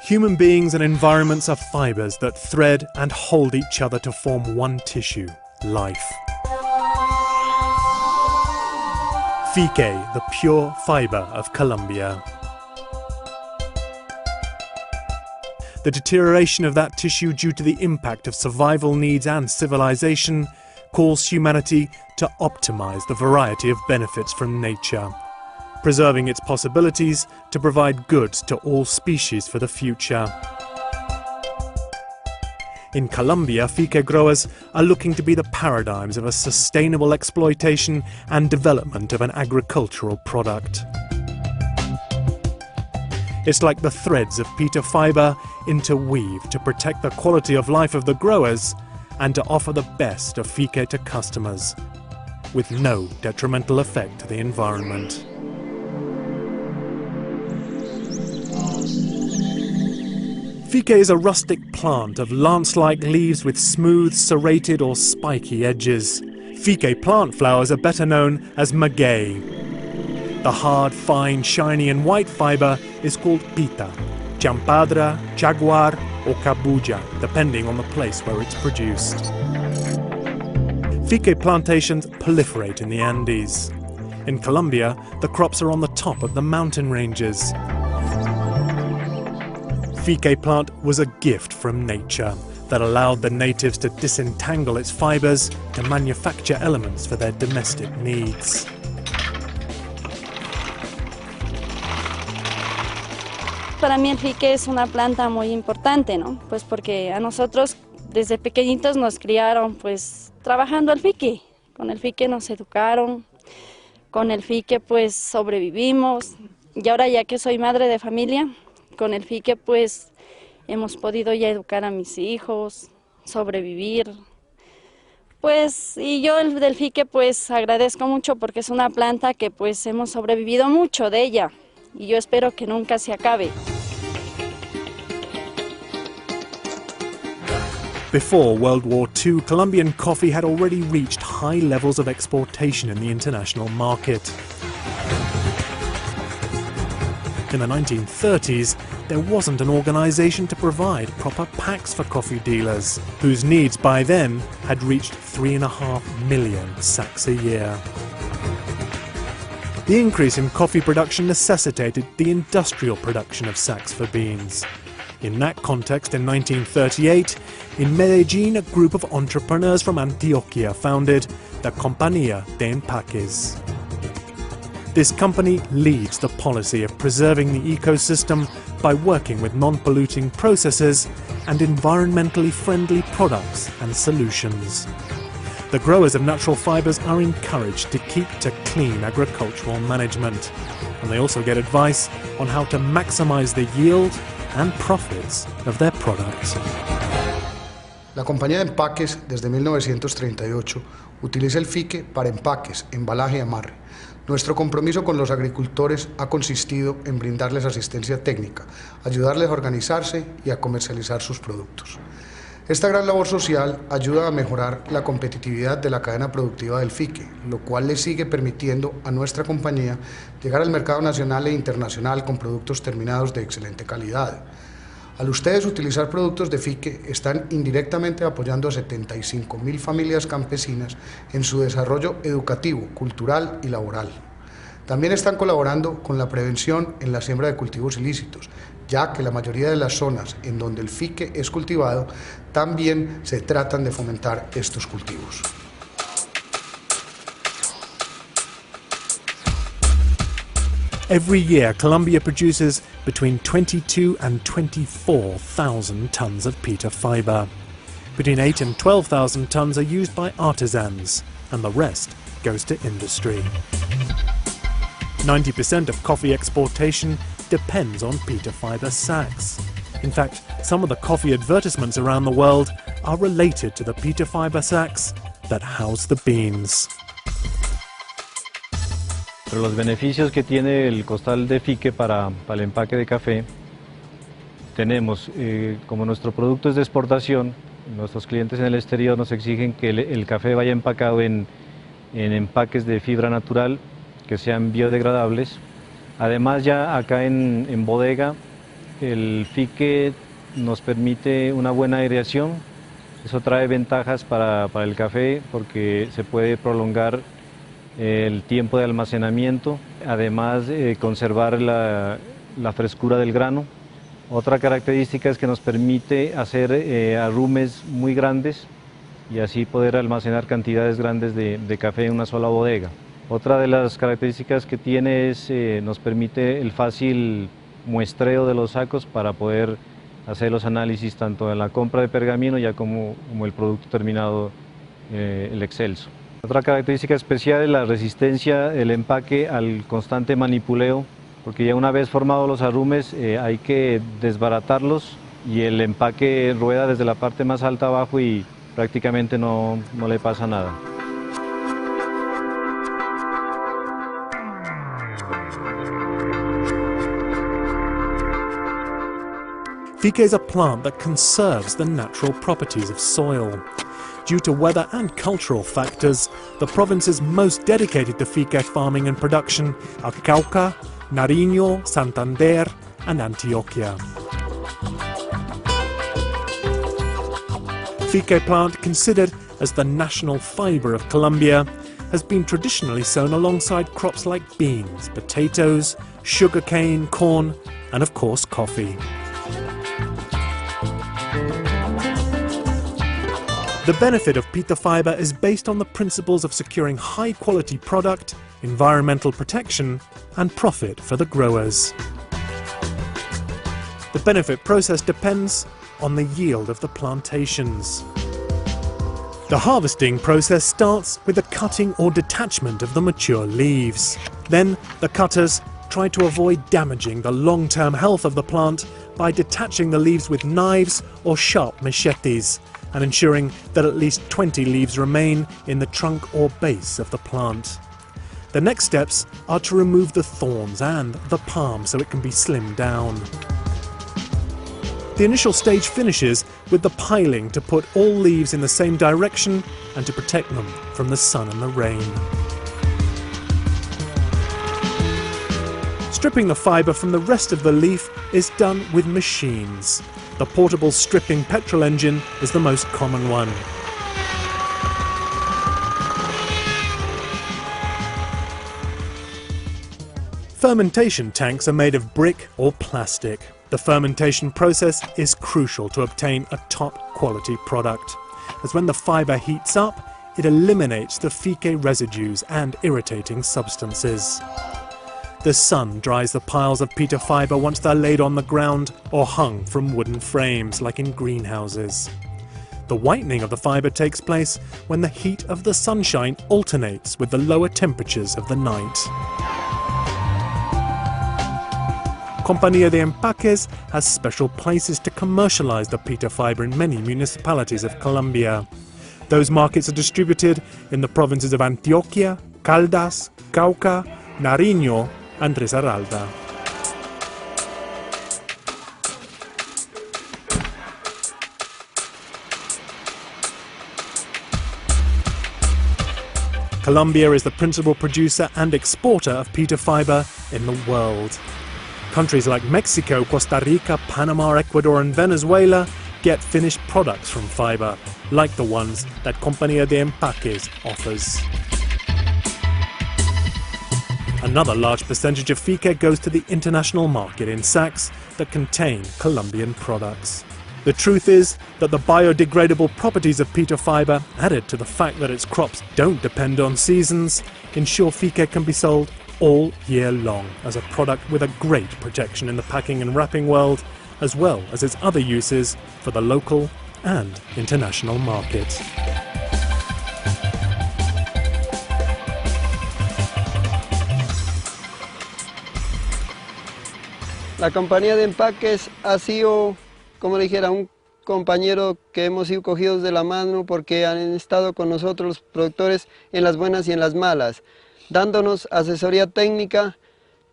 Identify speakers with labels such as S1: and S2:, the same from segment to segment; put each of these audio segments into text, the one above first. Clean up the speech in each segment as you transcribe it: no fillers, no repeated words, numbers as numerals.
S1: Human beings and environments are fibres that thread and hold each other to form one tissue, life. Fique, the pure fibre of Colombia. The deterioration of that tissue due to the impact of survival needs and civilization calls humanity to optimize the variety of benefits from nature, preserving its possibilities to provide goods to all species for the future. In Colombia, Fique growers are looking to be the paradigms of a sustainable exploitation and development of an agricultural product. It's like the threads of peat fibre interweave to protect the quality of life of the growers and to offer the best of Fique to customers, with no detrimental effect to the environment. Fique is a rustic plant of lance-like leaves with smooth, serrated or spiky edges. Fique plant flowers are better known as maguey. The hard, fine, shiny and white fibre is called pita, champadra, jaguar or cabuya, depending on the place where it's produced. Fique plantations proliferate in the Andes. In Colombia, the crops are on the top of the mountain ranges. Fique plant was a gift from nature that allowed the natives to disentangle its fibres to manufacture elements for their domestic needs.
S2: Para mí el fique es una planta muy importante, ¿no? Pues porque a nosotros desde pequeñitos nos criaron pues trabajando el fique. Con el fique nos educaron, con el fique pues sobrevivimos. Y ahora ya que soy madre de familia, con el fique pues hemos podido ya educar a mis hijos, sobrevivir. Pues y yo del fique pues agradezco mucho porque es una planta que pues hemos sobrevivido mucho de ella y yo espero que nunca se acabe.
S1: Before World War II, Colombian coffee had already reached high levels of exportation in the international market. In the 1930s, there wasn't an organisation to provide proper packs for coffee dealers, whose needs by then had reached 3.5 million sacks a year. The increase in coffee production necessitated the industrial production of sacks for beans. In that context, in 1938, in Medellín, a group of entrepreneurs from Antioquia founded the Compañía de Empaques. This company leads the policy of preserving the ecosystem by working with non-polluting processes and environmentally friendly products and solutions. The growers of natural fibres are encouraged to keep to clean agricultural management, and they also get advice on how to maximize the yield and profits of their products.
S3: La compañía de empaques, desde 1938, utiliza el fique para empaques, embalaje y amarre. Nuestro compromiso con los agricultores ha consistido en brindarles asistencia técnica, ayudarles a organizarse y a comercializar sus productos. Esta gran labor social ayuda a mejorar la competitividad de la cadena productiva del fique, lo cual le sigue permitiendo a nuestra compañía llegar al mercado nacional e internacional con productos terminados de excelente calidad. Al ustedes utilizar productos de fique, están indirectamente apoyando a 75.000 familias campesinas en su desarrollo educativo, cultural y laboral. También están colaborando con la prevención en la siembra de cultivos ilícitos, ya que la mayoría de las zonas en donde el fique es cultivado también se tratan de fomentar estos cultivos.
S1: Every year, Colombia produces between 22 and 24,000 tons of peat fibre. Between 8 and 12,000 tons are used by artisans, and the rest goes to industry. 90% of coffee exportation depends on peat fibre sacks. In fact, some of the coffee advertisements around the world are related to the peat fibre sacks that house the beans.
S4: Pero los beneficios que tiene el costal de fique para el empaque de café, tenemos, como nuestro producto es de exportación, nuestros clientes en el exterior nos exigen que el café vaya empacado en empaques de fibra natural, que sean biodegradables. Además ya acá en bodega el Fique nos permite una buena aireación. Eso trae ventajas para el café porque se puede prolongar el tiempo de almacenamiento, además conservar la frescura del grano. Otra característica es que nos permite hacer arrumes muy grandes y así poder almacenar cantidades grandes de café en una sola bodega. Otra de las características que tiene es nos permite el fácil muestreo de los sacos para poder hacer los análisis tanto en la compra de pergamino ya como el producto terminado, el excelso. Otra característica especial es la resistencia del empaque al constante manipuleo, porque ya una vez formados los arrumes hay que desbaratarlos y el empaque rueda desde la parte más alta abajo y prácticamente no le pasa nada.
S1: Fique is a plant that conserves the natural properties of soil. Due to weather and cultural factors, the provinces most dedicated to fique farming and production are Cauca, Nariño, Santander and Antioquia. Fique plant, considered as the national fibre of Colombia, has been traditionally sown alongside crops like beans, potatoes, sugarcane, corn and of course coffee. The benefit of pita fibre is based on the principles of securing high-quality product, environmental protection and profit for the growers. The benefit process depends on the yield of the plantations. The harvesting process starts with the cutting or detachment of the mature leaves. Then the cutters try to avoid damaging the long-term health of the plant by detaching the leaves with knives or sharp machetes, and ensuring that at least 20 leaves remain in the trunk or base of the plant. The next steps are to remove the thorns and the palm so it can be slimmed down. The initial stage finishes with the piling to put all leaves in the same direction and to protect them from the sun and the rain. Stripping the fibre from the rest of the leaf is done with machines. The portable stripping petrol engine is the most common one. Fermentation tanks are made of brick or plastic. The fermentation process is crucial to obtain a top quality product, as when the fibre heats up, it eliminates the fique residues and irritating substances. The sun dries the piles of pita fibre once they're laid on the ground or hung from wooden frames like in greenhouses. The whitening of the fibre takes place when the heat of the sunshine alternates with the lower temperatures of the night. Compañía de Empaques has special places to commercialize the pita fibre in many municipalities of Colombia. Those markets are distributed in the provinces of Antioquia, Caldas, Cauca, Nariño and Risaralda. Colombia is the principal producer and exporter of pita fibre in the world. Countries like Mexico, Costa Rica, Panama, Ecuador and Venezuela get finished products from fibre, like the ones that Compañía de Empaques offers. Another large percentage of fique goes to the international market in sacks that contain Colombian products. The truth is that the biodegradable properties of pita fibre, added to the fact that its crops don't depend on seasons, ensure fique can be sold all year long as a product with a great protection in the packing and wrapping world, as well as its other uses for the local and international market.
S5: La compañía de empaques ha sido, como le dijera, un compañero que hemos sido cogidos de la mano porque han estado con nosotros los productores en las buenas y en las malas, dándonos asesoría técnica,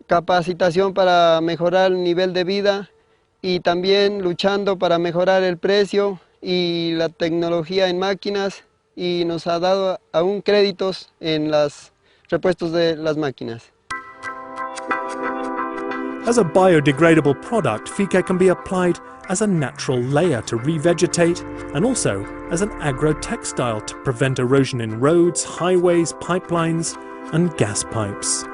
S5: capacitación para mejorar el nivel de vida y también luchando para mejorar el precio y la tecnología en máquinas, y nos ha dado aún créditos en los repuestos de las máquinas.
S1: As a biodegradable product, Fique can be applied as a natural layer to revegetate and also as an agro-textile to prevent erosion in roads, highways, pipelines and gas pipes.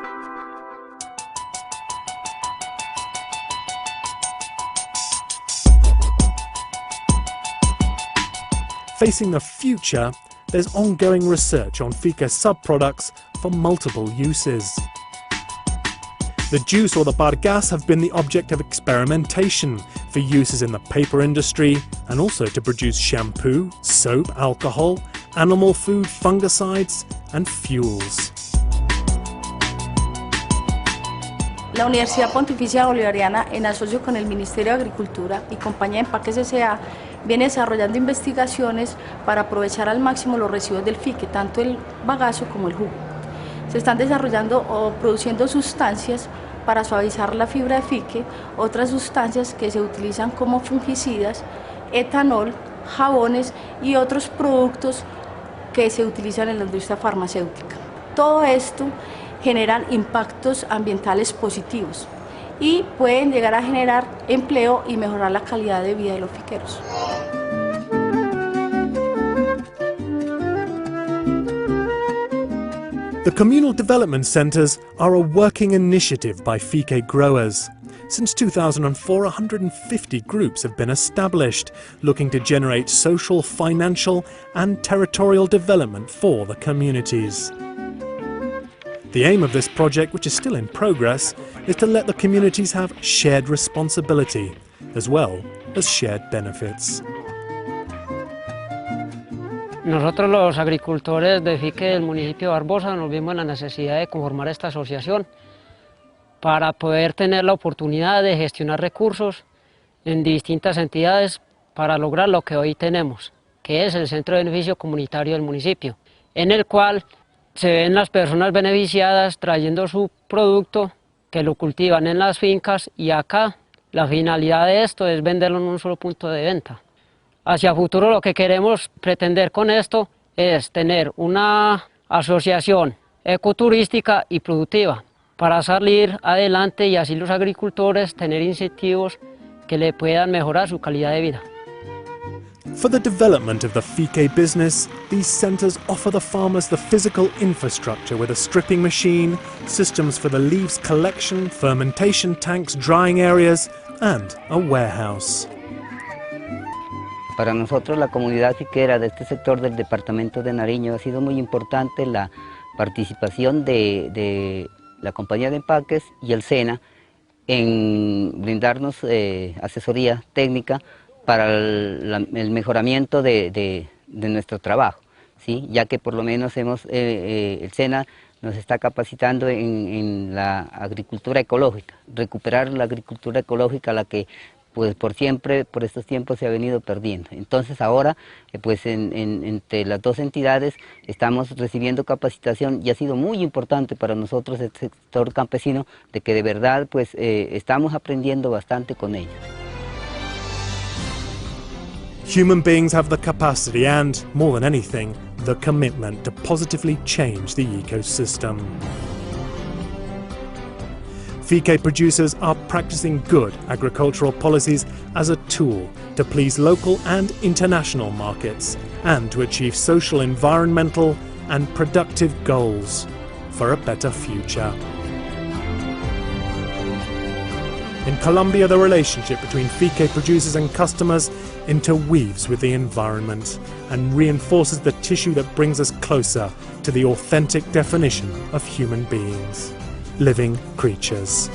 S1: Facing the future, there's ongoing research on Fique subproducts for multiple uses. The juice or the bargas have been the object of experimentation for uses in the paper industry and also to produce shampoo, soap, alcohol, animal food, fungicides and fuels.
S6: La Universidad Pontificia Bolivariana, en asocio con el Ministerio de Agricultura y Compañía de Empaques S.A., viene desarrollando investigaciones para aprovechar al máximo los residuos del fique, tanto el bagazo como el jugo. Se están desarrollando o produciendo sustancias para suavizar la fibra de fique, otras sustancias que se utilizan como fungicidas, etanol, jabones y otros productos que se utilizan en la industria farmacéutica. Todo esto generan impactos ambientales positivos y pueden llegar a generar empleo y mejorar la calidad de vida de los fiqueros.
S1: The communal development centres are a working initiative by Fique growers. Since 2004, 150 groups have been established, looking to generate social, financial and territorial development for the communities. The aim of this project, which is still in progress, is to let the communities have shared responsibility, as well as shared benefits.
S7: Nosotros los agricultores de Fique del municipio de Barbosa nos vimos en la necesidad de conformar esta asociación para poder tener la oportunidad de gestionar recursos en distintas entidades para lograr lo que hoy tenemos, que es el Centro de Beneficio Comunitario del municipio, en el cual se ven las personas beneficiadas trayendo su producto que lo cultivan en las fincas y acá la finalidad de esto es venderlo en un solo punto de venta. Hacia futuro lo que queremos pretender con esto es tener una asociación ecoturística y productiva para salir adelante y así los agricultores tener incentivos que le puedan mejorar su calidad de vida.
S1: For the development of the Fique business, these centres offer the farmers the physical infrastructure with a stripping machine, systems for the leaves collection, fermentation tanks, drying areas and a warehouse.
S8: Para nosotros, la comunidad fiquera de este sector del departamento de Nariño, ha sido muy importante la participación de la compañía de empaques y el SENA en brindarnos asesoría técnica para el mejoramiento de nuestro trabajo, ¿sí? Ya que por lo menos el SENA nos está capacitando en la agricultura ecológica, recuperar la agricultura ecológica, la que pues por estos tiempos se ha venido perdiendo. Entonces ahora, pues entre las dos entidades estamos recibiendo capacitación y ha sido muy importante para nosotros el sector campesino de que de verdad pues estamos aprendiendo bastante con ellos.
S1: Human beings have the capacity and, more than anything, the commitment to positively change the ecosystem. Fique producers are practicing good agricultural policies as a tool to please local and international markets and to achieve social, environmental and productive goals for a better future. In Colombia, the relationship between Fique producers and customers interweaves with the environment and reinforces the tissue that brings us closer to the authentic definition of human beings. Living creatures.